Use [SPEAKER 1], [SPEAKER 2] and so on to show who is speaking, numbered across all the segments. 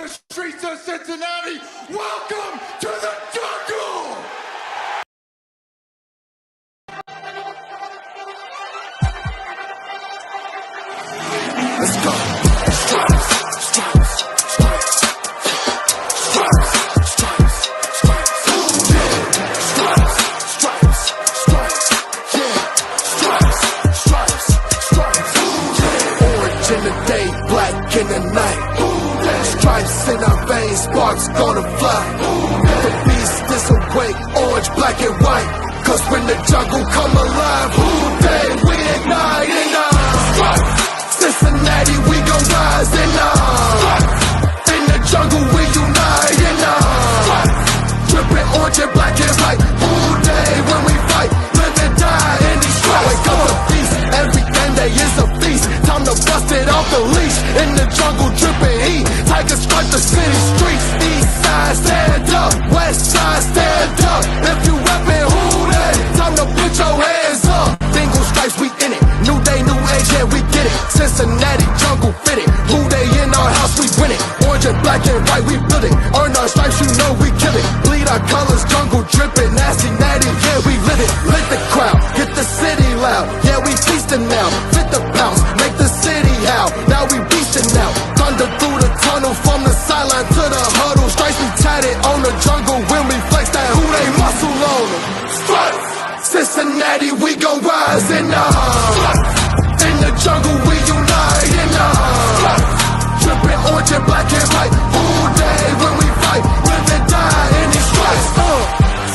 [SPEAKER 1] the streets of Cincinnati. Welcome to the jungle! Let's go. Stripes, stripes, stripes, stripes, stripes, stripes, stripes, stripes, stripes, yeah, stripes, stripes, stripes, orange in the day, black in the night. Stripes in our veins, sparks gonna fly. The beast is awake, orange, black and white. Cause when the jungle come alive, who day we ignite and Cincinnati, we gon' rise and in the jungle we unite and dripping orange and black and white. Who day when we fight, live and die in these stripes. Wake up the beast, every day is a feast. Time to bust it off the leash. In the jungle dripping heat, tigers strike the city streets. East side stand up, west side stand up. If you rapping who day, time to put your hands up. Dingle stripes, we in it. New day, new age, yeah, we get it. Cincinnati jungle fitted. Who they in our house, we win it. Orange and black and white, we build it. Earn our stripes, you know we kill it. Bleed our colors, jungle dripping. Nasty, natty, yeah, we live it. Lit the crowd, get the city loud. Yeah, we feasting now. Fit the pounce, make the city howl. Now we beastin' now. Thunder through the tunnel, from the sideline to the huddle. Stripes we tatted on the jungle when we flex that who they muscle on them. Stripes, Cincinnati, we gon' rise and in the jungle we unite and dripping orange and black and white. Who day when we fight, live and die in these stripes.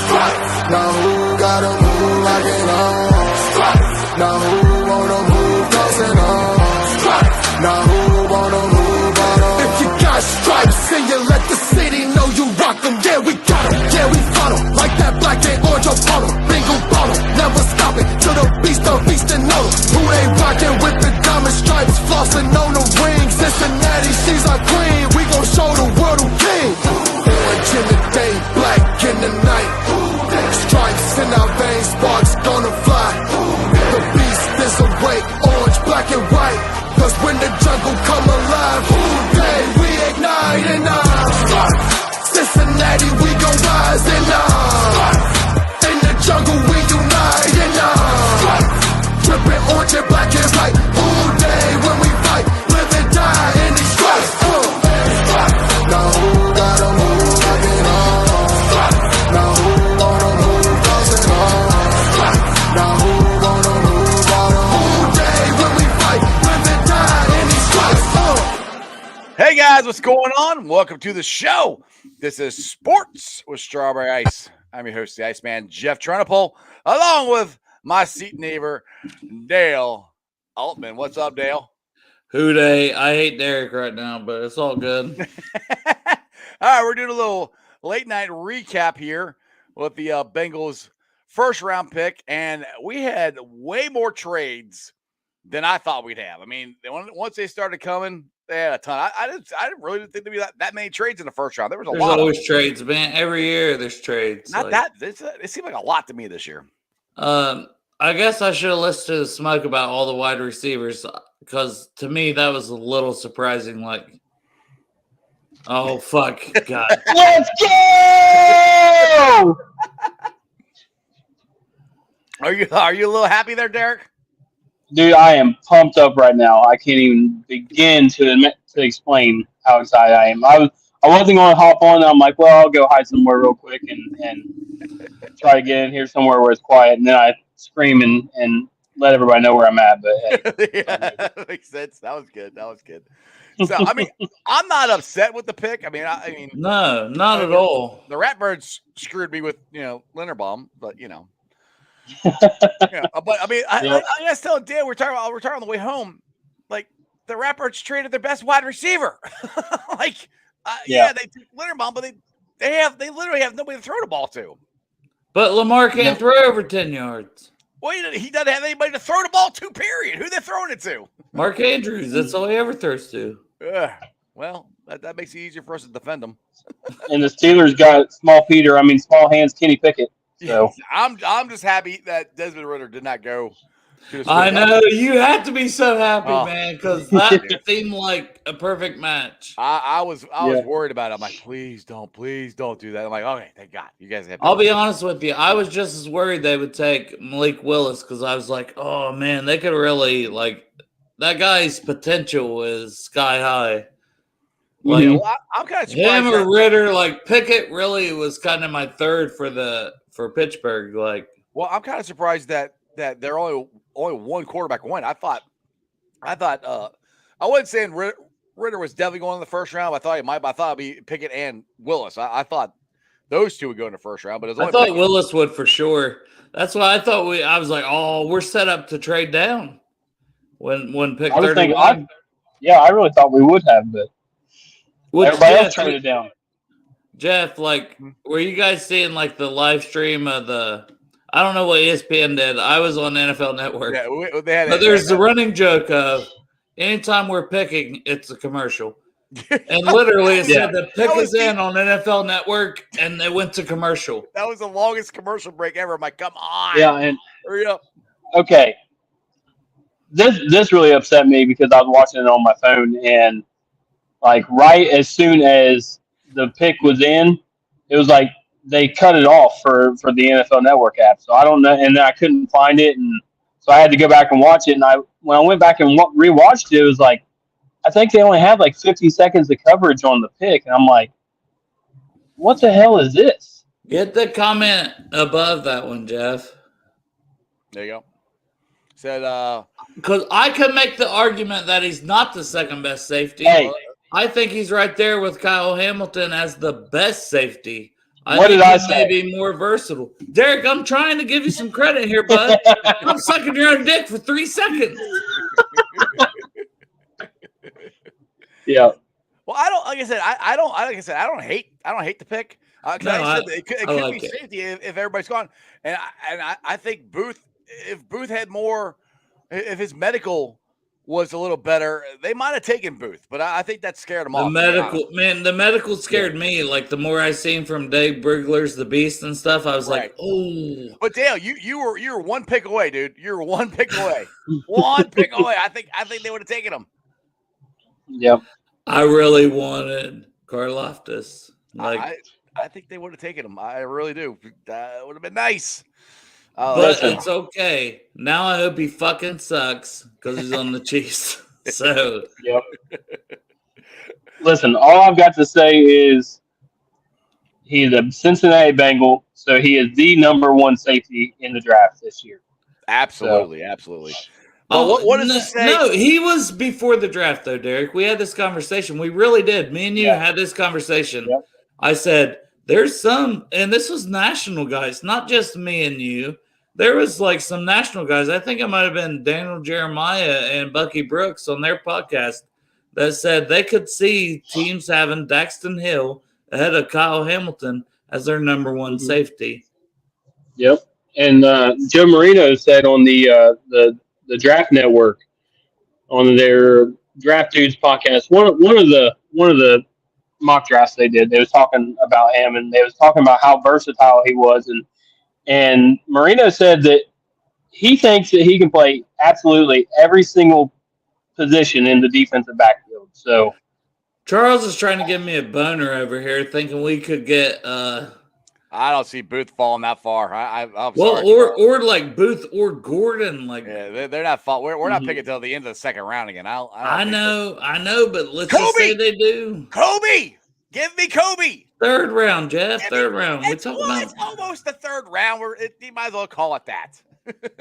[SPEAKER 1] Stripes. Now who gotta move like it on? Stripes. Now who wanna move crossing on? Stripes. Now who wanna move on? If you got stripes and you let the city know you rock them, yeah we got them, yeah we fought them. Like that black and orange upon them, bingo bottle, never stop it till the beast and know them. Who they rockin' with the diamond stripes, flossing on the ring. Cincinnati, she's our queen, we gon' show the world who king. Orange in the day, black in the night. Stripes in our veins, sparks gonna fly. The beast is awake, orange, black and white. Cause when the jungle come alive, who day we ignite and Cincinnati, we gon' rise and in the jungle we unite and dripping orange and black and white. Who day when we fight, live and die in these stripes. Now who gotta move like it on? Now who wanna move crossing on? Now who wanna move on? Who day when we fight, live and die in these stripes.
[SPEAKER 2] Hey guys, what's going on? Welcome to the show. This is Sports with Strawberry Ice. I'm your host, the Iceman, Jeff Trunapole, along with my seat neighbor, Dale Altman. What's up, Dale?
[SPEAKER 3] Who day? I hate Derek right now, but it's all good.
[SPEAKER 2] All right, we're doing a little late night recap here with the Bengals first round pick, and we had way more trades than I thought we'd have. I mean, once they started coming, they had a ton. I didn't really think there'd be that many trades in the first round. There's lot.
[SPEAKER 3] Always trades, man. Every year there's trades.
[SPEAKER 2] Not like, it seemed like a lot to me this year.
[SPEAKER 3] I guess I should have listened to the smoke about all the wide receivers because to me that was a little surprising. Like, oh fuck, God,
[SPEAKER 4] let's go!
[SPEAKER 2] Are you a little happy there, Derek?
[SPEAKER 4] Dude, I am pumped up right now. I can't even begin to explain how excited I am. I wasn't going to hop on. And I'm like, well, I'll go hide somewhere real quick and try to get in here somewhere where it's quiet. And then I scream and let everybody know where I'm at. But hey,
[SPEAKER 2] yeah, that makes sense. That was good. So I mean, I'm not upset with the pick. I mean,
[SPEAKER 3] no, not at all.
[SPEAKER 2] The Ratbirds screwed me with Linderbaum, but yeah, but I mean, I was telling Dan we're talking on the way home. Like the Ratbirds traded their best wide receiver. Like, they took Linderbaum, but they literally have nobody to throw the ball to.
[SPEAKER 3] But Lamar can't throw over 10 yards.
[SPEAKER 2] Well, he doesn't have anybody to throw the ball to. Period. Who they throwing it to?
[SPEAKER 3] Mark Andrews. That's all he ever throws to.
[SPEAKER 2] Well, that makes it easier for us to defend them.
[SPEAKER 4] And the Steelers got small hands, Kenny Pickett. So
[SPEAKER 2] I'm just happy that Desmond Ridder did not go
[SPEAKER 3] I know you have to be so happy,
[SPEAKER 2] Oh.
[SPEAKER 3] man, because that seemed like a perfect match.
[SPEAKER 2] I was worried about it. I'm like, please don't do that. I'm like, okay, thank God, you guys have.
[SPEAKER 3] I'll be honest with you. I was just as worried they would take Malik Willis because I was like, oh man, they could really that guy's potential is sky high. Like
[SPEAKER 2] Yeah, well, I'm kind of surprised.
[SPEAKER 3] him or Ritter, like Pickett really was kind of my third for Pittsburgh. Like,
[SPEAKER 2] well, I'm kind of surprised that they're only one quarterback went. I thought I wasn't saying Ritter was definitely going in the first round. I thought it'd be Pickett and Willis. I thought those two would go in the first round, but
[SPEAKER 3] I thought Willis would for sure. That's why I thought I was like, oh, we're set up to trade down when pick 31.
[SPEAKER 4] I really thought we would have, but everybody else traded down.
[SPEAKER 3] Jeff, were you guys seeing the live stream of I don't know what ESPN did. I was on NFL Network.
[SPEAKER 2] Yeah, they had
[SPEAKER 3] but there's the running joke of anytime we're picking, it's a commercial. And literally it said the pick is in on NFL Network, and they went to commercial.
[SPEAKER 2] That was the longest commercial break ever. I'm like, come on.
[SPEAKER 4] Yeah, and
[SPEAKER 2] hurry up.
[SPEAKER 4] Okay. This really upset me because I was watching it on my phone, and right as soon as the pick was in, it was like they cut it off for the NFL Network app. So I don't know, and then I couldn't find it, and so I had to go back and watch it. And when I went back and rewatched it, it was like I think they only had 50 seconds of coverage on the pick, and I'm like, what the hell is this?
[SPEAKER 3] Get the comment above that one, Jeff.
[SPEAKER 2] There you go. Said
[SPEAKER 3] because I could make the argument that he's not the second best safety.
[SPEAKER 4] Hey.
[SPEAKER 3] I think he's right there with Kyle Hamilton as the best safety.
[SPEAKER 4] What did I say?
[SPEAKER 3] Maybe more versatile. Derek, I'm trying to give you some credit here, bud. I'm sucking your own dick for 3 seconds.
[SPEAKER 2] Yeah. Well, I don't. Like I said, I don't. Like I said, I don't hate the pick.
[SPEAKER 3] No,
[SPEAKER 2] I said it could
[SPEAKER 3] like
[SPEAKER 2] be safety if everybody's gone. And I think Booth, if Booth had more, if his medical was a little better, they might have taken Booth. But I think that scared them off.
[SPEAKER 3] The medical scared me. The more I seen from Dave Brigler's The Beast and stuff, I was like, oh.
[SPEAKER 2] But Dale, you were 1 pick away, dude. You were 1 pick away. 1 pick away. I think they would have taken him.
[SPEAKER 4] Yep.
[SPEAKER 3] I really wanted Karlaftis.
[SPEAKER 2] I think they would have taken him. I really do. That would have been nice.
[SPEAKER 3] But it's okay. Now I hope he fucking sucks because he's on the Chiefs. So
[SPEAKER 4] yep. Listen, all I've got to say is he's a Cincinnati Bengal, so he is the number 1 safety in the draft this year.
[SPEAKER 2] Absolutely. Well, what does this say?
[SPEAKER 3] No, he was before the draft, though, Derek. We had this conversation. We really did. Me and you had this conversation.
[SPEAKER 4] Yep.
[SPEAKER 3] I said, there's some, and this was national guys, not just me and you. There was some national guys. I think it might have been Daniel Jeremiah and Bucky Brooks on their podcast that said they could see teams having Daxton Hill ahead of Kyle Hamilton as their number 1 safety.
[SPEAKER 4] Yep. And Joe Marino said on the Draft Network on their Draft Dudes podcast, one of the mock drafts they did, they was talking about him, and they was talking about how versatile he was, and Marino said that he thinks that he can play absolutely every single position in the defensive backfield. So
[SPEAKER 3] Charles is trying to give me a boner over here, thinking we could get
[SPEAKER 2] I don't see Booth falling that far. I'm
[SPEAKER 3] sorry. Or Booth or Gordon.
[SPEAKER 2] They're not fall. We're not picking until the end of the second round again.
[SPEAKER 3] I know, but let's just say they do.
[SPEAKER 2] Kobe, give me Kobe.
[SPEAKER 3] 3rd round, Jeff. 3rd round.
[SPEAKER 2] It's almost the 3rd round. You might as well call it that.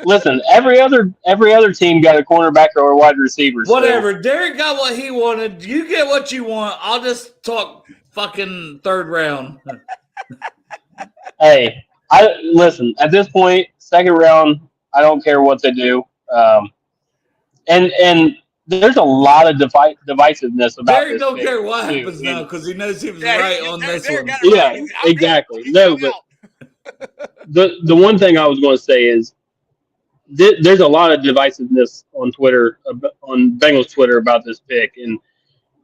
[SPEAKER 4] Listen, every other team got a cornerback or a wide receiver.
[SPEAKER 3] Whatever. So. Derek got what he wanted. You get what you want. I'll just talk fucking 3rd round.
[SPEAKER 4] Hey, listen. At this point, 2nd round, I don't care what they do. And there's a lot of divisiveness about
[SPEAKER 3] Derek
[SPEAKER 4] this.
[SPEAKER 3] Don't care what happens now because he knows he was right on this one.
[SPEAKER 4] Yeah, exactly. No, but the one thing I was going to say is there's a lot of divisiveness on Twitter, on Bengals Twitter about this pick, and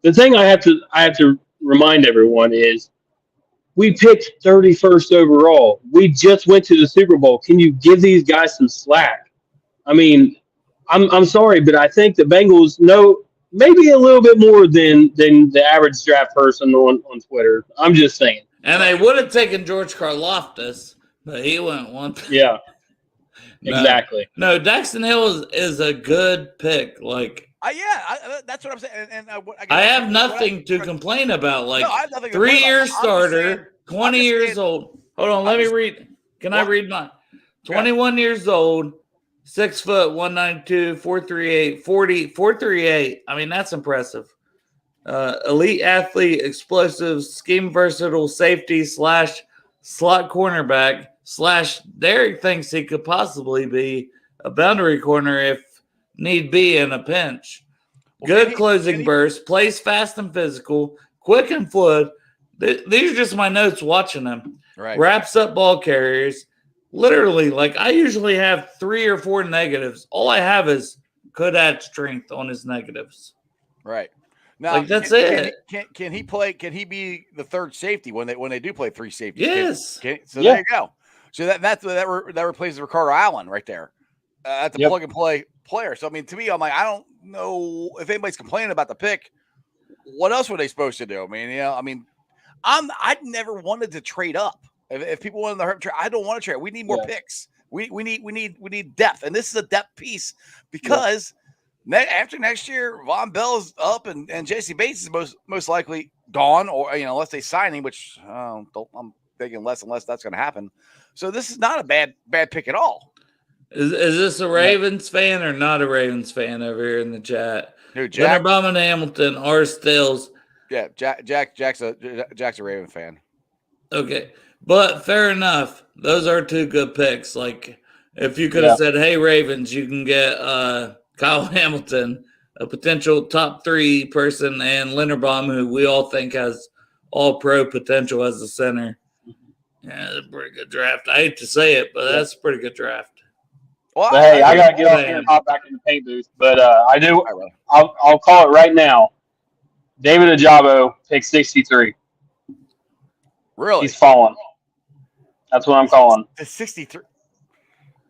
[SPEAKER 4] the thing I have to remind everyone is we picked 31st overall. We just went to the Super Bowl. Can you give these guys some slack? I mean, I'm sorry, but I think the Bengals know maybe a little bit more than the average draft person on Twitter. I'm just saying.
[SPEAKER 3] And they would have taken George Karlaftis, but he went one.
[SPEAKER 4] Yeah,
[SPEAKER 3] No.
[SPEAKER 4] exactly.
[SPEAKER 3] No, Daxton Hill is a good pick. Like,
[SPEAKER 2] that's what I'm saying. And
[SPEAKER 3] I have nothing to complain about. Like,
[SPEAKER 2] No, I have nothing to
[SPEAKER 3] 3
[SPEAKER 2] complain
[SPEAKER 3] year
[SPEAKER 2] about. I'm just saying-
[SPEAKER 3] starter, 20
[SPEAKER 2] I'm just
[SPEAKER 3] years
[SPEAKER 2] saying-
[SPEAKER 3] old. Hold on, let me read. Can I read mine? 21 years old, 6 foot, 192, 438, 40, 438. I mean, that's impressive. Elite athlete, explosive, scheme versatile, safety / slot cornerback / Derek thinks he could possibly be a boundary corner if need be in a pinch. Good closing burst, plays fast and physical, quick and fluid. These are just my notes watching him.
[SPEAKER 2] Right.
[SPEAKER 3] Wraps up ball carriers. Literally, like I usually have 3 or 4 negatives. All I have is could add strength on his negatives.
[SPEAKER 2] Right. Now,
[SPEAKER 3] Like that's it.
[SPEAKER 2] Can he play? Can he be the third safety when they do play 3 safeties?
[SPEAKER 3] Yes.
[SPEAKER 2] So there you go. So that replaces Ricardo Allen right there. That's a plug and play player. So I mean, to me, I'm like, I don't know if anybody's complaining about the pick. What else were they supposed to do? I mean, I'd never wanted to trade up. If people wanted to trade, I don't want to trade. We need more picks. We need depth, and this is a depth piece because after next year, Von Bell's up, and J.C. Bates is most likely gone, or unless they sign him, which I'm thinking less and less that's going to happen. So this is not a bad pick at all.
[SPEAKER 3] Is this a Ravens fan or not a Ravens fan over here in the chat?
[SPEAKER 2] Who, Jack?
[SPEAKER 3] Linderbaum and Hamilton, R. Stills.
[SPEAKER 2] Yeah, Jack's a Raven fan.
[SPEAKER 3] Okay, but fair enough. Those are 2 good picks. Like if you could have said, "Hey Ravens, you can get Kyle Hamilton, a potential top 3 person, and Linderbaum, who we all think has all pro potential as a center." Yeah, that's a pretty good draft. I hate to say it, but that's a pretty good draft.
[SPEAKER 4] Well, hey, I gotta get off here and hop back in the paint booth, but I do. I'll call it right now. David Ajabo, pick 63.
[SPEAKER 2] Really?
[SPEAKER 4] He's fallen. That's what I'm calling.
[SPEAKER 2] The 63.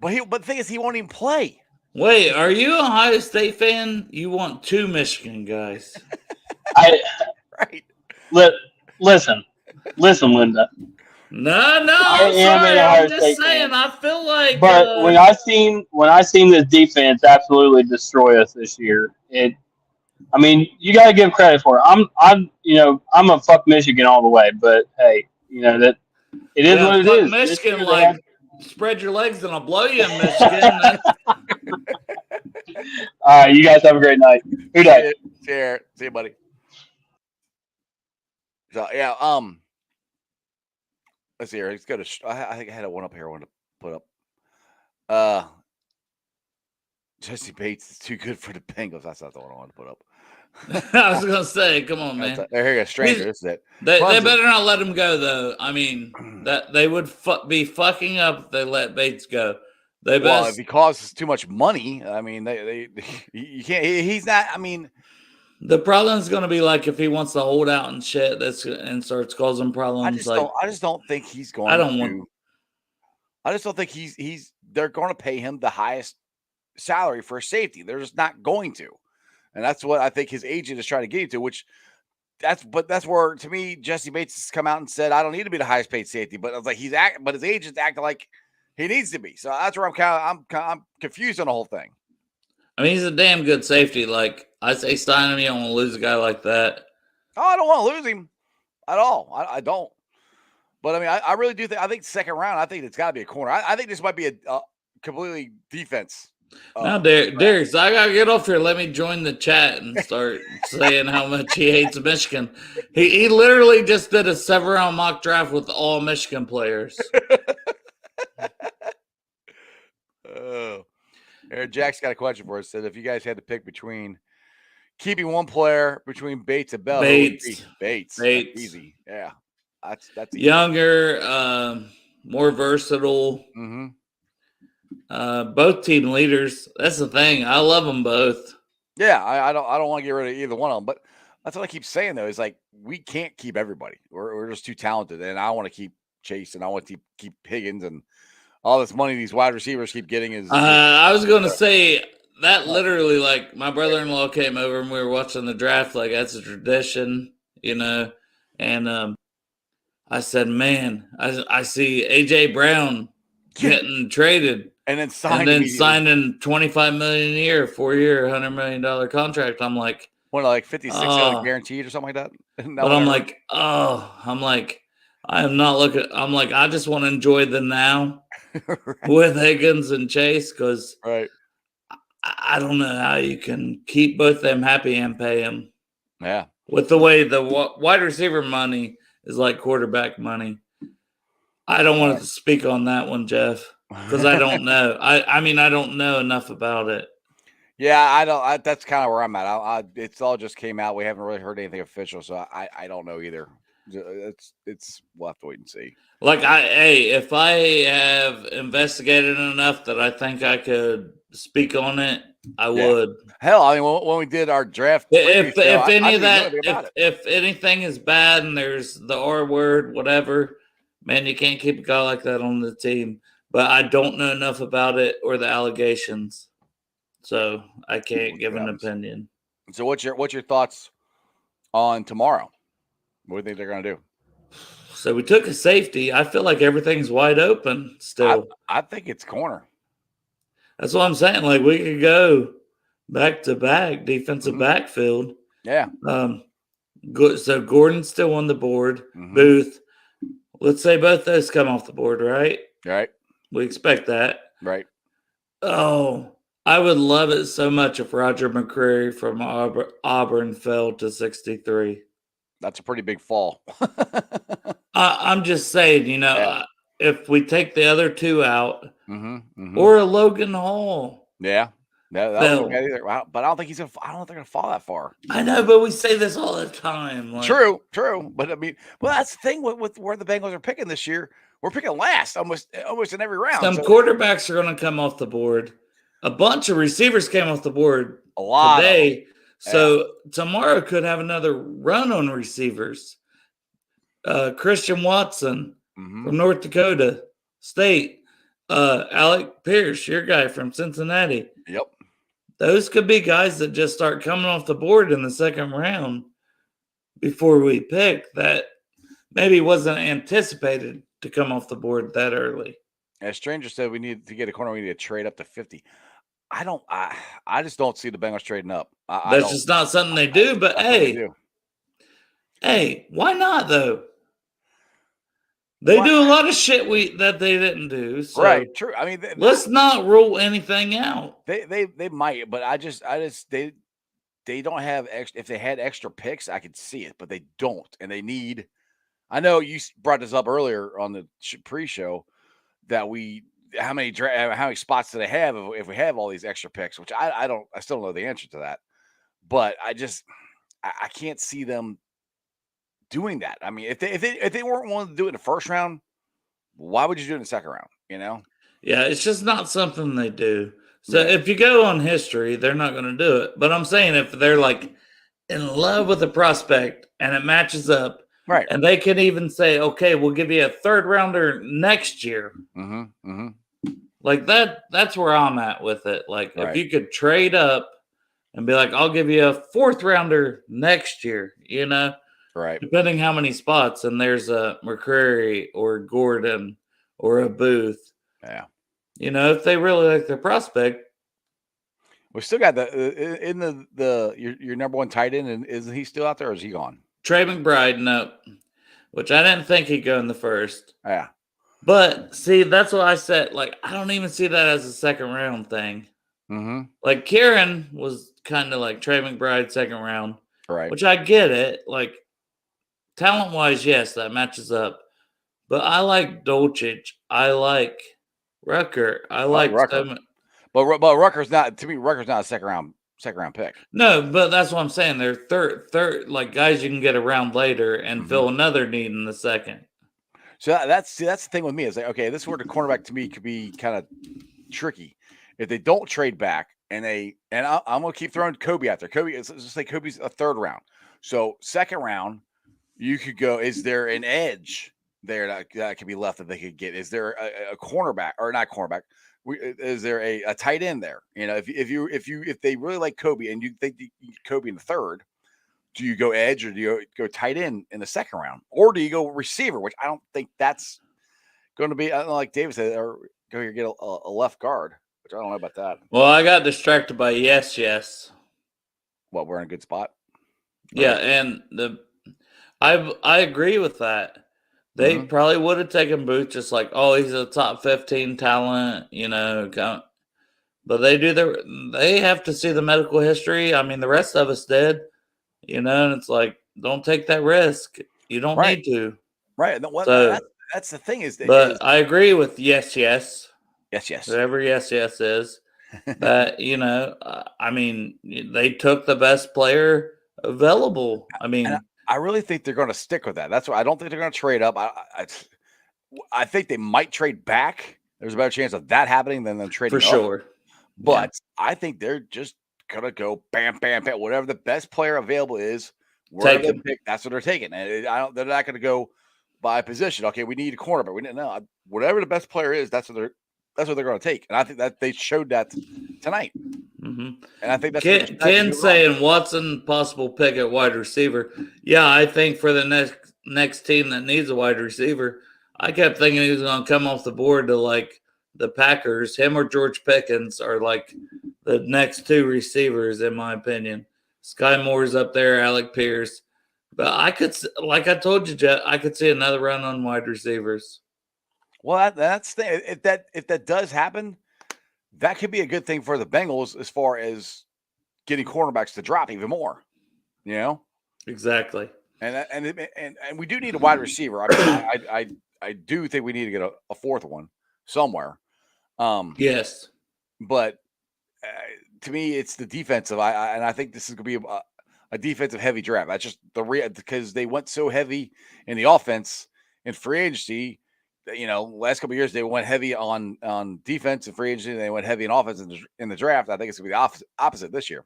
[SPEAKER 2] But the thing is, he won't even play.
[SPEAKER 3] Wait, are you an Ohio State fan? You want 2 Michigan guys?
[SPEAKER 2] Right.
[SPEAKER 4] Listen, Linda.
[SPEAKER 3] No,
[SPEAKER 4] I am
[SPEAKER 3] sorry.
[SPEAKER 4] an Ohio
[SPEAKER 3] I'm just
[SPEAKER 4] State
[SPEAKER 3] saying.
[SPEAKER 4] fan.
[SPEAKER 3] I feel like.
[SPEAKER 4] But when I seen this defense absolutely destroy us this year, I mean, you got to give credit for it. I'm a fuck Michigan all the way, but hey, that it is what it is.
[SPEAKER 3] Michigan, like, spread your legs and I'll blow you in Michigan.
[SPEAKER 4] All right, you guys have a great night. Who dat?
[SPEAKER 2] See you, buddy. So yeah, let's see here. Let's go to. I think I had one up here. I wanted to put up. Jesse Bates is too good for the Bengals. That's not the one I wanted to put up.
[SPEAKER 3] I was gonna say, come on, man.
[SPEAKER 2] There you go, stranger. This is it.
[SPEAKER 3] They better not let him go, though. I mean, that they would be fucking up if they let Bates go.
[SPEAKER 2] If he costs too much money, I mean, you can't. He's not. I mean,
[SPEAKER 3] the problem is going to be like if he wants to hold out and shit, and starts causing problems.
[SPEAKER 2] I just don't think he's going. I just don't think he's. They're going to pay him the highest salary for a safety. They're just not going to. And that's what I think his agent is trying to get you to, that's where, to me, Jesse Bates has come out and said, I don't need to be the highest paid safety, but I was like, but his agent's acting like he needs to be. So that's where I'm confused on the whole thing.
[SPEAKER 3] I mean, he's a damn good safety. Like, I say sign him, you don't want to lose a guy like that.
[SPEAKER 2] Oh, I don't want to lose him at all. I don't. But I mean, I really do think, I think second round, I think it's got to be a corner. I think this might be a completely defense.
[SPEAKER 3] Now, Derek, so I got to get off here. Let me join the chat and start saying how much he hates Michigan. He literally just did a 7-round mock draft with all Michigan players.
[SPEAKER 2] Oh, Jack's got a question for us. Said if you guys had to pick between keeping one player between Bates and Bell,
[SPEAKER 3] Bates.
[SPEAKER 2] Bates. Easy. Yeah. That's easy.
[SPEAKER 3] Younger, more versatile.
[SPEAKER 2] Mm-hmm.
[SPEAKER 3] Both team leaders. That's the thing. I love them both.
[SPEAKER 2] Yeah, I don't want to get rid of either one of them. But that's what I keep saying though. Is like we can't keep everybody. We're just too talented, and I want to keep Chase, and I want to keep Higgins, and all this money these wide receivers keep getting is.
[SPEAKER 3] I was going to say that literally, like, my brother-in-law came over and we were watching the draft. Like, that's a tradition, you know. And I said, man, I see A.J. Brown getting traded
[SPEAKER 2] and then
[SPEAKER 3] and
[SPEAKER 2] signed
[SPEAKER 3] then
[SPEAKER 2] immediately.
[SPEAKER 3] signing $25 million a year, 4-year, $100 million contract. I'm like,
[SPEAKER 2] One like 56
[SPEAKER 3] Oh.
[SPEAKER 2] guaranteed or something like that.
[SPEAKER 3] but I'm like, I am not looking. I'm like, I just want to enjoy the now with Higgins and Chase because
[SPEAKER 2] right.
[SPEAKER 3] I don't know how you can keep both them happy and pay them
[SPEAKER 2] Yeah.
[SPEAKER 3] with the way the wide receiver money is like quarterback money. I don't want to speak on that one, Jeff, because I don't know. I mean, I don't know enough about it.
[SPEAKER 2] Yeah, I don't. That's kind of where I'm at. It's all just came out. We haven't really heard anything official, so I don't know either. It's we'll have to wait and see.
[SPEAKER 3] Like, if I have investigated enough that I think I could speak on it, I would.
[SPEAKER 2] Hell, I mean, when we did our draft,
[SPEAKER 3] If
[SPEAKER 2] preview show, I
[SPEAKER 3] any of
[SPEAKER 2] didn't know
[SPEAKER 3] that,
[SPEAKER 2] anything about it.
[SPEAKER 3] if anything is bad and there's the R word, whatever, man, you can't keep a guy like that on the team. But I don't know enough about it or the allegations, so I can't give an opinion.
[SPEAKER 2] So what's your thoughts on tomorrow? What do you think they're gonna do?
[SPEAKER 3] So we took a safety. I feel like everything's wide open still.
[SPEAKER 2] I think it's corner.
[SPEAKER 3] That's what I'm saying. Like, we could go back to back defensive backfield.
[SPEAKER 2] Yeah.
[SPEAKER 3] Good. So Gordon's still on the board.
[SPEAKER 2] Mhm.
[SPEAKER 3] Booth. Let's say both those come off the board, right?
[SPEAKER 2] Right.
[SPEAKER 3] We expect that.
[SPEAKER 2] Right.
[SPEAKER 3] Oh, I would love it so much if Roger McCreary from Auburn fell to 63.
[SPEAKER 2] That's a pretty big fall.
[SPEAKER 3] I'm just saying,
[SPEAKER 2] Yeah.
[SPEAKER 3] if we take the other two out,
[SPEAKER 2] Mm-hmm.
[SPEAKER 3] or a Logan Hall.
[SPEAKER 2] Yeah. That
[SPEAKER 3] Fell.
[SPEAKER 2] wouldn't be bad either. But I don't think I don't think they're gonna fall that far.
[SPEAKER 3] I know, but we say this all the time. Like,
[SPEAKER 2] True. But I mean, well, that's the thing with where the Bengals are picking this year. We're picking last almost in every round.
[SPEAKER 3] some quarterbacks are going to come off the board. A bunch of receivers came off the board
[SPEAKER 2] a lot of them.
[SPEAKER 3] today. So tomorrow could have another run on receivers. Christian Watson
[SPEAKER 2] Mhm.
[SPEAKER 3] from North Dakota State. Alec Pierce, your guy from Cincinnati.
[SPEAKER 2] Yep.
[SPEAKER 3] Those could be guys that just start coming off the board in the second round before we pick that maybe wasn't anticipated to come off the board that early.
[SPEAKER 2] As Stranger said, we need to get a corner. We need to trade up to 50. I just don't see the Bengals trading up.
[SPEAKER 3] That's just not something they do. But hey, why not though? They do a lot of shit that they didn't do. So
[SPEAKER 2] right, true. I mean,
[SPEAKER 3] let's not rule anything out.
[SPEAKER 2] They might, but they don't have extra. If they had extra picks, I could see it, but they don't, and they need. I know you brought this up earlier on the pre-show that how many spots do they have if we have all these extra picks, which I still don't know the answer to that, but I can't see them doing that. I mean, if they weren't willing to do it in the first round, why would you do it in the second round?
[SPEAKER 3] Yeah, it's just not something they do. So if you go on history, they're not going to do it. But I'm saying if they're like in love with a prospect and it matches up,
[SPEAKER 2] right,
[SPEAKER 3] and they can even say, okay, we'll give you a third rounder next year. Like that's where I'm at with it. Like if you could trade up and be like, I'll give you a fourth rounder next year,
[SPEAKER 2] right,
[SPEAKER 3] depending how many spots, and there's a McCreary or Gordon or a Booth.
[SPEAKER 2] Yeah.
[SPEAKER 3] If they really like their prospect.
[SPEAKER 2] We still got your number one tight end, and isn't he still out there or is he gone?
[SPEAKER 3] Trey McBride, no. Which I didn't think he'd go in the first.
[SPEAKER 2] Yeah.
[SPEAKER 3] But see, that's what I said. Like, I don't even see that as a second round thing. Like Kieran was kind of like Trey McBride second round.
[SPEAKER 2] Right.
[SPEAKER 3] Which I get it. Like, talent wise, yes, that matches up. But I like Dolchich. I like Rucker. I like
[SPEAKER 2] Rucker. But Rucker's not, to me, Rucker's not a second round pick.
[SPEAKER 3] No, but that's what I'm saying. They're third, like guys you can get around later and fill another need in the second.
[SPEAKER 2] So that's the thing with me is like, okay, this is where the cornerback to me could be kind of tricky. If they don't trade back and I'm going to keep throwing Kobe out there. Let's just say Kobe's a third round. So second round, you could go, is there an edge there that could be left that they could get? Is there a cornerback or not cornerback, is there a tight end there? You know, if they really like Kobe and you think you get Kobe in the third, do you go edge or do you go tight end in the second round, or do you go receiver? Which I don't think that's going to be. I don't know, like David said, or go here get a left guard, which I don't know about that.
[SPEAKER 3] Well, I got distracted by yes.
[SPEAKER 2] Well, we're in a good spot.
[SPEAKER 3] Yeah, and I agree with that. They probably would have taken Booth just like, oh, he's a top 15 talent, you know. But they have to see the medical history. I mean, the rest of us did, you know, and it's like, don't take that risk. You don't need to.
[SPEAKER 2] Right.
[SPEAKER 3] So,
[SPEAKER 2] that's the thing
[SPEAKER 3] but I agree with yes.
[SPEAKER 2] Yes.
[SPEAKER 3] Whatever yes is. That, you know, I mean, they took the best player available. I mean,
[SPEAKER 2] I really think they're going to stick with that. That's why I don't think they're going to trade up. I think they might trade back. There's a better chance of that happening than them trading
[SPEAKER 3] for
[SPEAKER 2] up.
[SPEAKER 3] sure.
[SPEAKER 2] But I think they're just going to go bam, bam, bam. Whatever the best player available is,
[SPEAKER 3] Take him.
[SPEAKER 2] that's what they're taking. And they're not going to go by position. Okay, we need a cornerback. We didn't know. Whatever the best player is, that's what they're going to take. And I think that they showed that tonight.
[SPEAKER 3] Mm-hmm.
[SPEAKER 2] And I think that's
[SPEAKER 3] Ken saying Watson possible pick at wide receiver. Yeah, I think for the next team that needs a wide receiver, I kept thinking he was going to come off the board to like the Packers. Him or George Pickens are like the next two receivers, in my opinion. Sky Moore's up there, Alec Pierce. But I could, like I told you, Jet, I could see another run on wide receivers.
[SPEAKER 2] Well, that's the if that does happen, that could be a good thing for the Bengals as far as getting cornerbacks to drop even more. You know,
[SPEAKER 3] exactly.
[SPEAKER 2] And we do need a wide receiver. I mean, I do think we need to get a fourth one somewhere.
[SPEAKER 3] Yes,
[SPEAKER 2] but to me, it's the defensive. And I think this is going to be a defensive heavy draft. That's just because they went so heavy in the offense in free agency. You know, last couple of years they went heavy on defense and free agency, and they went heavy on offense in the draft. I think it's gonna be the opposite this year.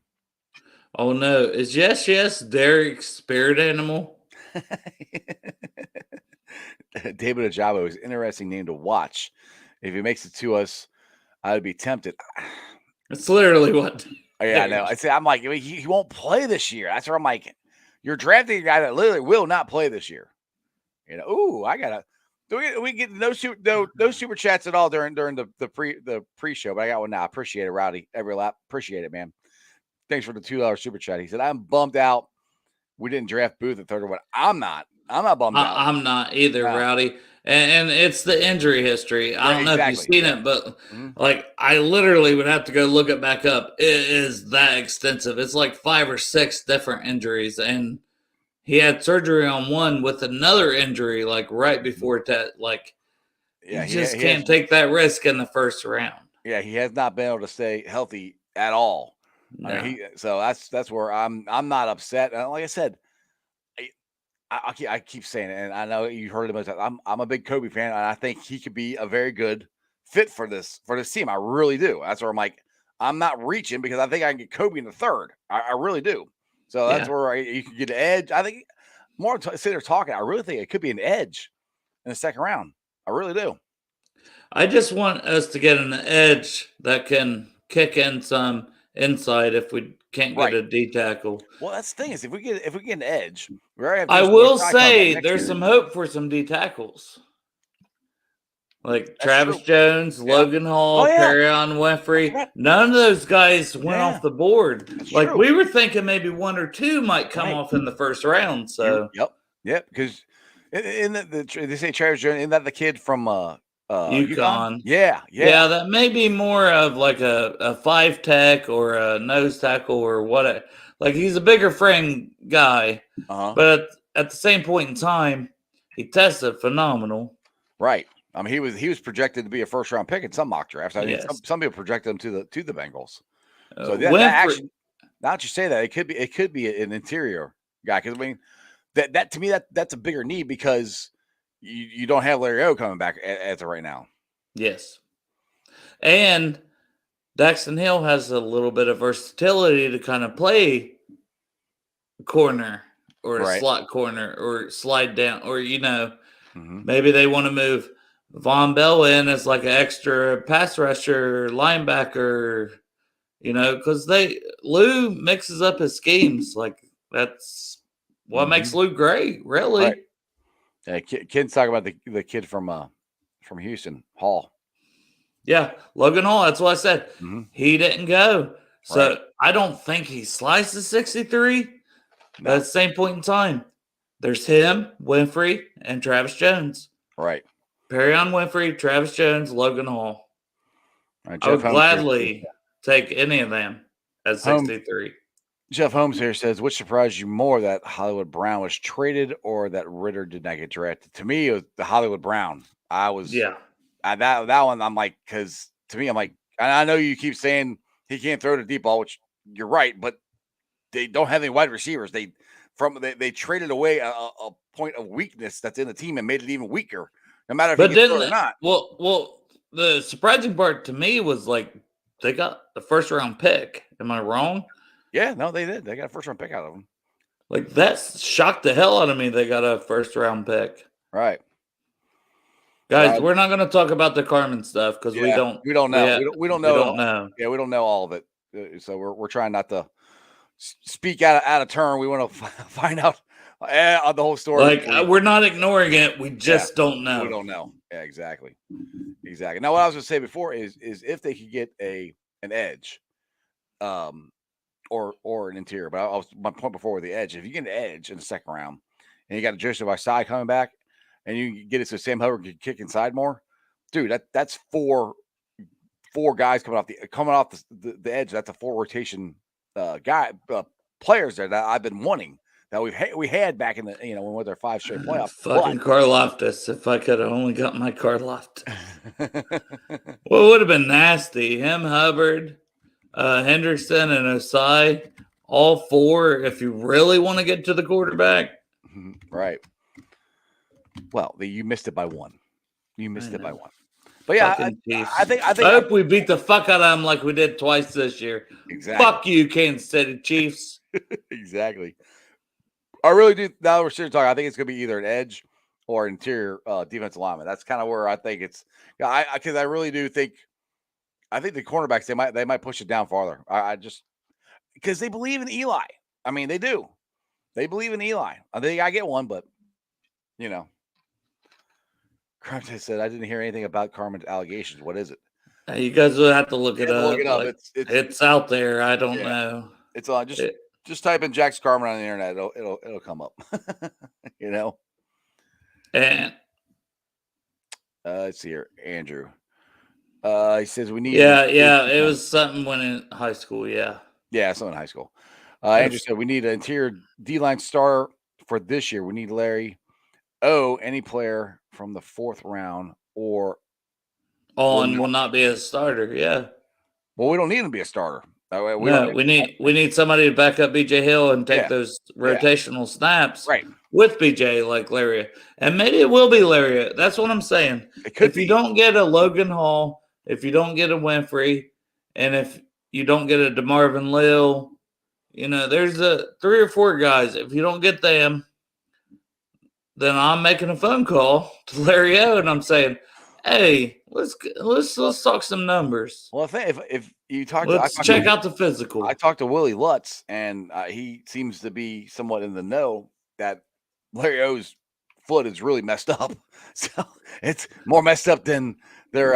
[SPEAKER 3] Oh no, is yes Derek's spirit animal?
[SPEAKER 2] David Ajabo is an interesting name to watch. If he makes it to us, I would be tempted.
[SPEAKER 3] It's literally what.
[SPEAKER 2] Yeah, I know. I'm like, he won't play this year. That's where I'm like, you're drafting a guy that literally will not play this year. You know, ooh, I gotta. We get no super chats at all during the pre-show, but I got one now. I appreciate it, Rowdy. Every lap, appreciate it, man. Thanks for the $2 super chat. He said, "I'm bummed out. We didn't draft Booth at 31." I'm not bummed out.
[SPEAKER 3] I'm not either, Rowdy. And it's the injury history. I don't know if you've seen it, but like I literally would have to go look it back up. It is that extensive. It's like 5 or 6 different injuries, and he had surgery on one with another injury, like right before that. Like, you just can't take that risk in the first round.
[SPEAKER 2] Yeah, he has not been able to stay healthy at all. No. I mean, so that's where I'm not upset. Like I said, I keep saying it, and I know you heard it. I'm a big Kobe fan, and I think he could be a very good fit for this team. I really do. That's where I'm like, I'm not reaching because I think I can get Kobe in the third. I really do. So that's where you can get an edge. I think more sitting there talking, I really think it could be an edge in the second round. I really do.
[SPEAKER 3] I just want us to get an edge that can kick in some inside if we can't get a D tackle.
[SPEAKER 2] Well, that's the thing is if we get an edge,
[SPEAKER 3] I will say there's some hope for some D tackles. Like Travis Jones, Logan Hall, Perion Winfrey. None of those guys went off the board. That's like true. We were thinking maybe 1 or 2 might come off in the first round. So
[SPEAKER 2] yep. Because in they say Travis Jones, isn't that the kid from
[SPEAKER 3] UConn?
[SPEAKER 2] Yeah.
[SPEAKER 3] That may be more of like a 5 tech or a nose tackle or what. Like he's a bigger frame guy, but at the same point in time, he tested phenomenal.
[SPEAKER 2] Right. I mean, he was projected to be a first round pick in some mock drafts. I mean, some people projected him to the Bengals. So that actually, now that you say that, it could be an interior guy because I mean that to me that's a bigger need because you don't have Larry O coming back as of right now.
[SPEAKER 3] Yes, and Daxton Hill has a little bit of versatility to kind of play corner or a slot corner or slide down or maybe they want to move Von Bell in as like an extra pass rusher, linebacker, because Lou mixes up his schemes. Like that's what makes Lou great, really.
[SPEAKER 2] Right. Yeah, Ken's talking about the kid from Houston, Hall.
[SPEAKER 3] Yeah, Logan Hall. That's what I said.
[SPEAKER 2] Mm-hmm.
[SPEAKER 3] He didn't go, so
[SPEAKER 2] Right.
[SPEAKER 3] I don't think he slices 63.
[SPEAKER 2] No.
[SPEAKER 3] But at the same point in time, there's him, Winfrey, and Travis Jones.
[SPEAKER 2] Right.
[SPEAKER 3] Perion Winfrey, Travis Jones, Logan Hall.
[SPEAKER 2] Right,
[SPEAKER 3] I would gladly take any of them at 63.
[SPEAKER 2] Jeff Holmes here says, which surprised you more, that Hollywood Brown was traded or that Ritter did not get drafted? To me, it was the Hollywood Brown. I was that one. I'm like, because to me, I'm like, I know you keep saying he can't throw the deep ball, which you're right, but they don't have any wide receivers. They traded away a point of weakness that's in the team and made it even weaker, no matter if he can throw it or not.
[SPEAKER 3] Well, the surprising part to me was like they got the first round pick. Am I wrong?
[SPEAKER 2] Yeah, no, they did. They got a first round pick out of them.
[SPEAKER 3] Like that shocked the hell out of me. They got a first round pick.
[SPEAKER 2] Right.
[SPEAKER 3] Guys, we're not going to talk about the Carmen stuff because we don't know.
[SPEAKER 2] We don't know.
[SPEAKER 3] We don't know.
[SPEAKER 2] Yeah, we don't know all of it. So we're trying not to speak out of turn. We want to find out the whole story.
[SPEAKER 3] Like we're not ignoring it. We just don't know.
[SPEAKER 2] We don't know. Yeah, exactly. Now, what I was going to say before is if they could get an edge, or an interior. But my point before with the edge. If you get an edge in the second round, and you got a Joseph Ossai coming back, and you get it so Sam Hubbard can kick inside more, dude, that's four guys coming off the edge. That's a 4 rotation players there that I've been wanting, that we had back in the when we were their 5 straight playoffs.
[SPEAKER 3] Fucking Karlaftis. If I could have only got my Karlaftis. Well, it would have been nasty. Him, Hubbard, Henderson, and Ossai, all 4. If you really want to get to the quarterback,
[SPEAKER 2] right. Well, you missed it by 1. You missed it by 1. But yeah, I think
[SPEAKER 3] I hope we beat the fuck out of them like we did twice this year.
[SPEAKER 2] Exactly.
[SPEAKER 3] Fuck you, Kansas City Chiefs.
[SPEAKER 2] Exactly. I really do. Now we're sitting talking. I think it's going to be either an edge or interior defensive lineman. That's kind of where I think it's. Yeah, because I really do think. I think the cornerbacks they might push it down farther. I just because they believe in Eli. I mean, they do. They believe in Eli. I think I get one, but Crumpton said, I didn't hear anything about Carmen's allegations. What is it?
[SPEAKER 3] You guys will have to look it up.
[SPEAKER 2] Look it up.
[SPEAKER 3] Like, it's out there. I don't know.
[SPEAKER 2] It's on. Just type in Jax Carmen on the internet. It'll come up.
[SPEAKER 3] And
[SPEAKER 2] let's see here, Andrew. He says we need.
[SPEAKER 3] Yeah. It was something when in high school. Yeah,
[SPEAKER 2] something in high school. Andrew said we need an interior D-line star for this year. We need Larry. Any player from the 4th round or
[SPEAKER 3] on will not be a starter. Yeah.
[SPEAKER 2] Well, we don't need him to be a starter.
[SPEAKER 3] We need somebody to back up BJ Hill and take those rotational snaps with BJ like Lariat. And maybe it will be Lariat. That's what I'm saying. If you don't get a Logan Hall, if you don't get a Winfrey, and if you don't get a DeMarvin Lill, there's 3 or 4 guys. If you don't get them, then I'm making a phone call to Larry O and I'm saying, hey, let's talk some numbers.
[SPEAKER 2] Well, if you talk,
[SPEAKER 3] check out the physical.
[SPEAKER 2] I talked to Willie Lutz, and he seems to be somewhat in the know that Larry O's foot is really messed up. So it's more messed up than they're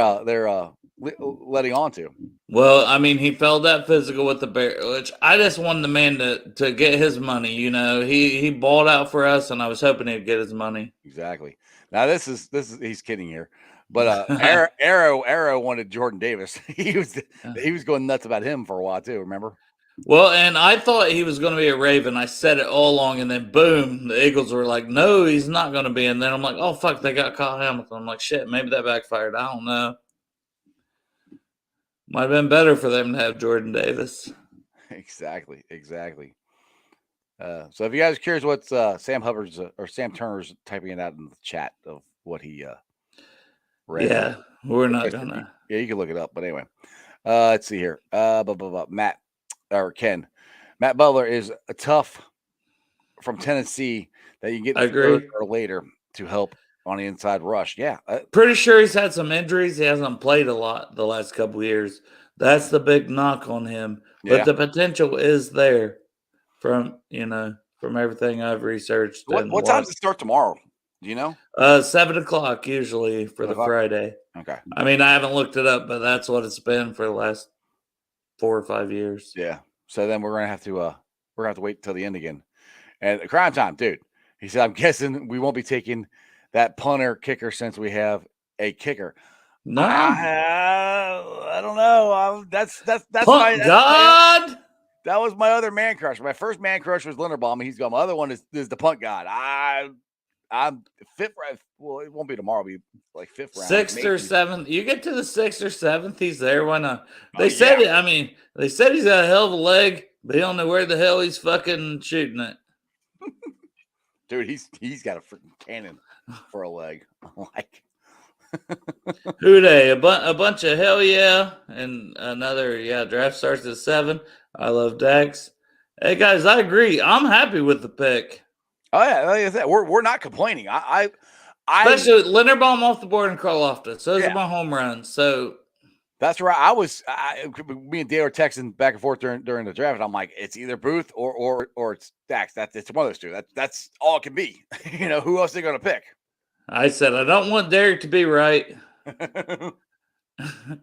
[SPEAKER 2] letting on to.
[SPEAKER 3] Well, I mean, he failed that physical with the Bear, which I just wanted the man to get his money. He balled out for us, and I was hoping he'd get his money.
[SPEAKER 2] Exactly. Now this is he's kidding here, but Arrow wanted Jordan Davis. He was going nuts about him for a while too. Remember?
[SPEAKER 3] Well, and I thought he was going to be a Raven. I said it all along, and then boom, the Eagles were like, "No, he's not going to be." And then I'm like, "Oh fuck, they got Kyle Hamilton." I'm like, "Shit, maybe that backfired." I don't know. Might have been better for them to have Jordan Davis.
[SPEAKER 2] Exactly. So if you guys are curious what Sam Hubbard's or Sam Turner's typing it out in the chat of what he read.
[SPEAKER 3] Yeah, we're not gonna.
[SPEAKER 2] Yeah, you can look it up. But anyway, let's see here. Matt or Ken. Matt Butler is a tough from Tennessee that you get
[SPEAKER 3] I agree.
[SPEAKER 2] or later to help on the inside rush. Yeah.
[SPEAKER 3] Pretty sure he's had some injuries. He hasn't played a lot the last couple years. That's the big knock on him.
[SPEAKER 2] Yeah.
[SPEAKER 3] But the potential is there from everything I've researched.
[SPEAKER 2] What time does it start tomorrow? Do you know?
[SPEAKER 3] 7:00 usually for the Friday.
[SPEAKER 2] Okay.
[SPEAKER 3] I mean, I haven't looked it up, but that's what it's been for the last 4 or 5 years.
[SPEAKER 2] Yeah. So then we're gonna have to wait till the end again. And crime time, dude. He said, I'm guessing we won't be taking that punter kicker since we have a kicker.
[SPEAKER 3] No,
[SPEAKER 2] I don't know. That's
[SPEAKER 3] Punt
[SPEAKER 2] God.
[SPEAKER 3] God.
[SPEAKER 2] That was my other man crush. My first man crush was Linderbaum. He's gone. My other one is the punt god. I'm fifth round. Well, it won't be tomorrow. It'll be like fifth round.
[SPEAKER 3] Sixth or seventh. You get to the 6th or 7th, he's there. Why not? They
[SPEAKER 2] Oh,
[SPEAKER 3] said
[SPEAKER 2] yeah.
[SPEAKER 3] it. I mean, they said he's got a hell of a leg, but he don't know where the hell he's fucking shooting it.
[SPEAKER 2] Dude, he's got a freaking cannon for a leg. Like
[SPEAKER 3] Who they? A bunch of hell yeah, and another draft starts at 7. I love Dax. Hey guys, I agree. I'm happy with the pick,
[SPEAKER 2] oh yeah, like I said, we're not complaining. I
[SPEAKER 3] especially with Linderbaum off the board and Karloftis. Those
[SPEAKER 2] Yeah.
[SPEAKER 3] are my home runs. So
[SPEAKER 2] that's right. Me and Dale were texting back and forth during the draft, and I'm like, it's either Booth or it's Dax. It's one of those two. That's all it can be. Who else are they going to pick?
[SPEAKER 3] I said I don't want Derek to be right, and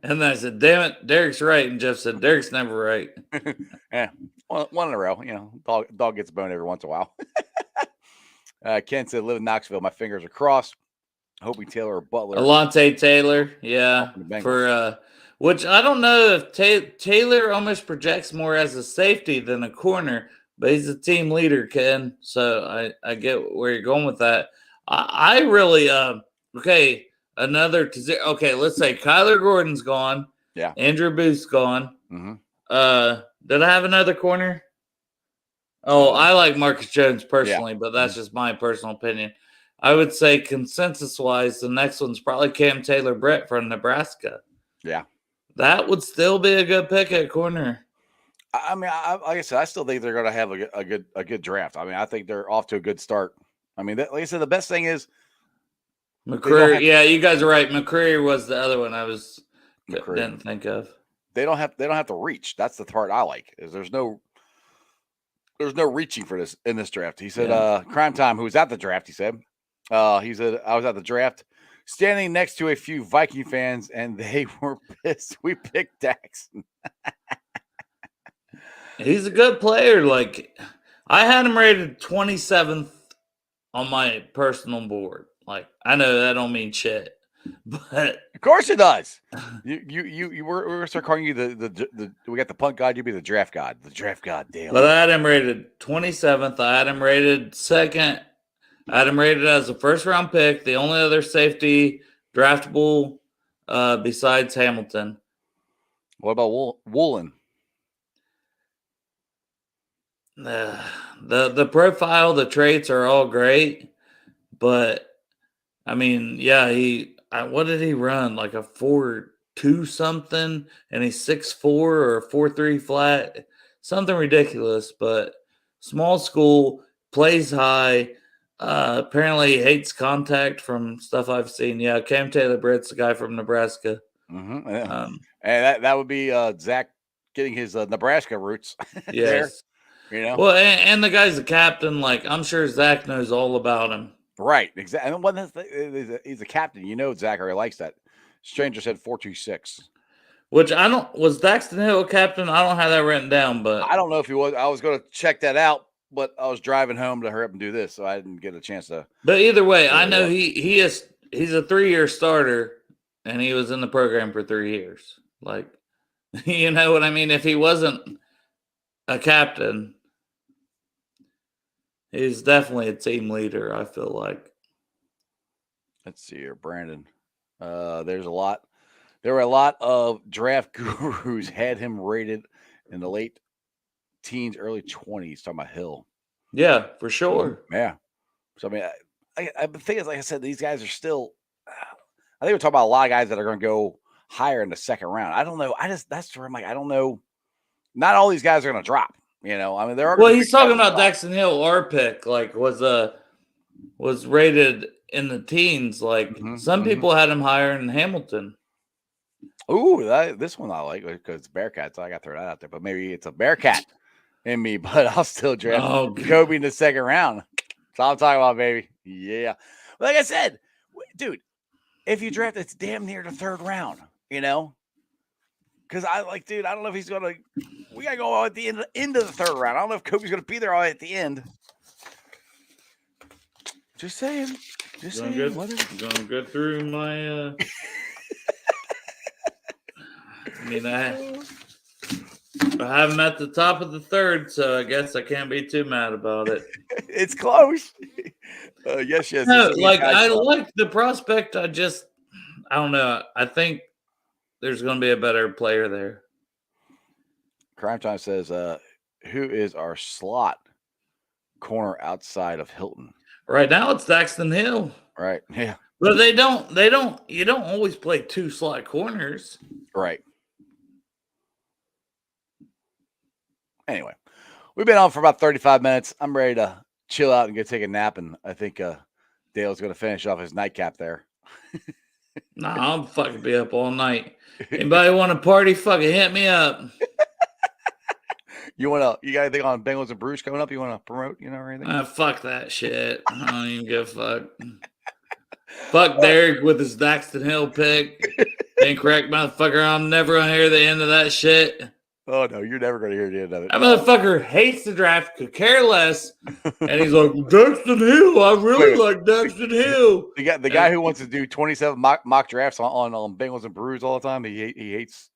[SPEAKER 3] then I said, "Damn it, Derek's right." And Jeff said, "Derek's never right."
[SPEAKER 2] Yeah, one in a row. Dog gets a bone every once in a while. Ken said, "Live in Knoxville. My fingers are crossed. Hoping Taylor or Butler."
[SPEAKER 3] Alontae Taylor, yeah,
[SPEAKER 2] from the Bengals.
[SPEAKER 3] for which I don't know if Taylor almost projects more as a safety than a corner, but he's a team leader, Ken. So I get where you're going with that. I really okay. Okay, let's say Kyler Gordon's gone.
[SPEAKER 2] Yeah.
[SPEAKER 3] Andrew Booth's gone.
[SPEAKER 2] Mm-hmm.
[SPEAKER 3] Did I have another corner? Oh, I like Marcus Jones personally, but that's
[SPEAKER 2] Mm-hmm.
[SPEAKER 3] just my personal opinion. I would say consensus-wise, the next one's probably Cam Taylor-Britt from Nebraska.
[SPEAKER 2] Yeah.
[SPEAKER 3] That would still be a good pick at corner.
[SPEAKER 2] I mean, like I said, I still think they're going to have a good draft. I mean, I think they're off to a good start. I mean, like I said, the best thing is
[SPEAKER 3] McCreary. Yeah, you guys are right. McCreary was the other one I
[SPEAKER 2] McCreary.
[SPEAKER 3] didn't think of.
[SPEAKER 2] They don't have to reach. That's the part I like. Is there's no reaching for this in this draft. He said, Crime Time, who was at the draft, he said, I was at the draft standing next to a few Viking fans, and they were pissed we picked Dax.
[SPEAKER 3] He's a good player. Like, I had him rated 27th on my personal board. Like, I know that don't mean shit, but
[SPEAKER 2] Of course it does. We're gonna start calling you the we got the punt god. You be the draft god. The draft god, Dale.
[SPEAKER 3] But I had him rated 27th. I had him rated 2nd. I had him rated as a first-round pick. The only other safety draftable besides Hamilton.
[SPEAKER 2] What about Woolen?
[SPEAKER 3] The profile, the traits are all great, but I mean, yeah, what did he run? Like a 4.2 something, and he's 6'4" or 4.3 flat, something ridiculous. But small school, plays high. Apparently hates contact from stuff I've seen. Yeah, Cam Taylor-Britt's the guy from Nebraska.
[SPEAKER 2] Mm-hmm. Yeah. And that would be Zach getting his Nebraska roots.
[SPEAKER 3] Yes.
[SPEAKER 2] There,
[SPEAKER 3] Well, and the guy's a captain. Like, I'm sure Zach knows all about him.
[SPEAKER 2] Right, exactly. And he's a captain. Zach already likes that. Stranger said 4.26.
[SPEAKER 3] Which was Daxton Hill a captain? I don't have that written down, but
[SPEAKER 2] I don't know if he was. I was going to check that out, but I was driving home to hurry up and do this, so I didn't get a chance to.
[SPEAKER 3] But either way, I know he's a 3-year starter, and he was in the program for 3 years. Like, you know what I mean? If he wasn't a captain, he's definitely a team leader, I feel like.
[SPEAKER 2] Let's see here, Brandon. There were a lot of draft gurus had him rated in the late teens, early 20s. Talking about Hill.
[SPEAKER 3] Yeah, for sure.
[SPEAKER 2] Yeah. So I mean, the thing is, like I said, these guys are still. I think we're talking about a lot of guys that are going to go higher in the second round. I don't know. That's where I'm like, I don't know. Not all these guys are going to drop. I mean, there are.
[SPEAKER 3] Well, he's talking about Daxton Hill, our pick, like was rated in the teens. Like
[SPEAKER 2] Mhm,
[SPEAKER 3] some
[SPEAKER 2] mhm.
[SPEAKER 3] people had him higher than Hamilton.
[SPEAKER 2] Ooh, this one I like because it's Bearcat, so I got to throw that out there. But maybe it's a Bearcat in me, but I'll still draft
[SPEAKER 3] Oh, God.
[SPEAKER 2] Kobe in the second round. That's all I'm talking about, baby. Yeah. Like I said, dude, if you draft, it's damn near the third round, you know? Because I like, dude, I don't know if he's going to. We got to go at the end of the third round. I don't know if Kobe's going to be there all at the end. Just saying. Just
[SPEAKER 3] Gonna
[SPEAKER 2] saying.
[SPEAKER 3] go,
[SPEAKER 2] Whatever.
[SPEAKER 3] gonna go through my. I mean, I have him at the top of the third, so I guess I can't be too mad about it.
[SPEAKER 2] It's close. Yes.
[SPEAKER 3] No,
[SPEAKER 2] it's
[SPEAKER 3] like
[SPEAKER 2] guys
[SPEAKER 3] I
[SPEAKER 2] club.
[SPEAKER 3] like the prospect. I don't know. I think there's going to be a better player there.
[SPEAKER 2] Crime Time says, who is our slot corner outside of Hilton?
[SPEAKER 3] Right now, it's Daxton Hill,
[SPEAKER 2] Right. Yeah.
[SPEAKER 3] but they don't. You don't always play two slot corners.
[SPEAKER 2] Right. Anyway, we've been on for about 35 minutes. I'm ready to chill out and go take a nap, and I think Dale's going to finish off his nightcap there.
[SPEAKER 3] Nah, I'm fucking be up all night. Anybody want to party? Fucking hit me up.
[SPEAKER 2] You got anything on Bengals and Bruce coming up? You want to promote? Or anything?
[SPEAKER 3] Fuck that shit. I don't even give a fuck. Fuck Derek with his Daxton Hill pick. Incorrect motherfucker. I'm never gonna hear the end of that shit.
[SPEAKER 2] Oh no, you're never going to hear the end of it.
[SPEAKER 3] That motherfucker hates the draft, could care less, and he's like, Daxton Hill. I really like Daxton Hill.
[SPEAKER 2] The guy who wants to do 27 mock drafts on Bengals and Brews all the time. He hates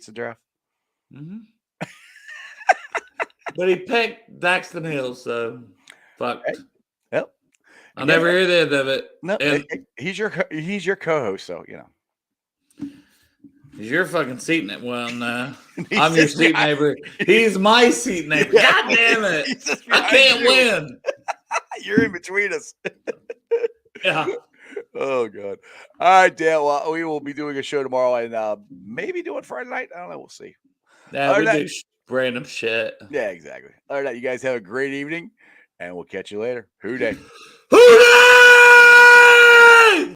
[SPEAKER 2] the draft.
[SPEAKER 3] Mm-hmm. But he picked Daxton Hill, so fuck.
[SPEAKER 2] Hey, yep.
[SPEAKER 3] I'll never hear the end of it.
[SPEAKER 2] No,
[SPEAKER 3] And
[SPEAKER 2] he's your co-host, so
[SPEAKER 3] you're fucking seat neighbor. Well, no,
[SPEAKER 2] He's
[SPEAKER 3] I'm your
[SPEAKER 2] this
[SPEAKER 3] seat
[SPEAKER 2] guy.
[SPEAKER 3] neighbor. He's my seat neighbor. God damn it!
[SPEAKER 2] He's just
[SPEAKER 3] I
[SPEAKER 2] behind
[SPEAKER 3] can't
[SPEAKER 2] you.
[SPEAKER 3] win.
[SPEAKER 2] You're in between us.
[SPEAKER 3] Yeah.
[SPEAKER 2] Oh god. All right, Dale. Well, we will be doing a show tomorrow and maybe doing Friday night. I don't know. We'll see.
[SPEAKER 3] Yeah,
[SPEAKER 2] Other
[SPEAKER 3] we
[SPEAKER 2] than
[SPEAKER 3] do random shit.
[SPEAKER 2] Yeah, exactly. All right, you guys have a great evening, and we'll catch you later. Hoo day.
[SPEAKER 3] Hooray!